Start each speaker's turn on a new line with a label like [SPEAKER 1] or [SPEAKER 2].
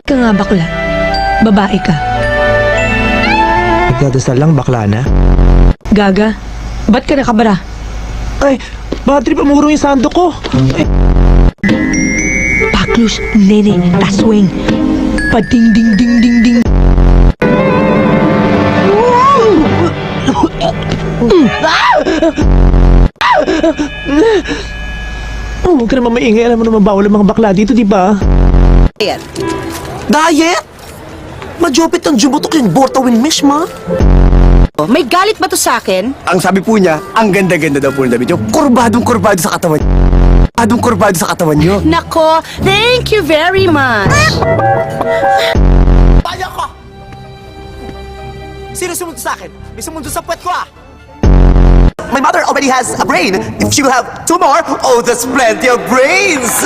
[SPEAKER 1] Ka nga bakla. Babae ka.
[SPEAKER 2] Nagdadasal lang, bakla na.
[SPEAKER 1] Gaga, ba't ka nakabara?
[SPEAKER 2] Ay, bad trip, amuro yung sando ko. Ay,
[SPEAKER 1] Paklus, nene, taswing. Pading ding ding ding ding.
[SPEAKER 2] huwag ka naman maingay. Alam mo naman bawal ang mga bakla dito, di ba?
[SPEAKER 3] Diet? Majopit ang jumutok yung Bortawin misma.
[SPEAKER 4] May galit ba to sa akin?
[SPEAKER 3] Ang sabi po niya, ang ganda-ganda daw po ng damit niyo. Kurbadong-kurbado sa katawan. Kurbadong-kurbado sa katawan niyo.
[SPEAKER 4] Nako, thank you very much.
[SPEAKER 3] Tayo ko! Sino sumunod sa akin? May sumunod sa puwet ko ah! My mother already has a brain. If you have two more, oh, that's plenty of brains!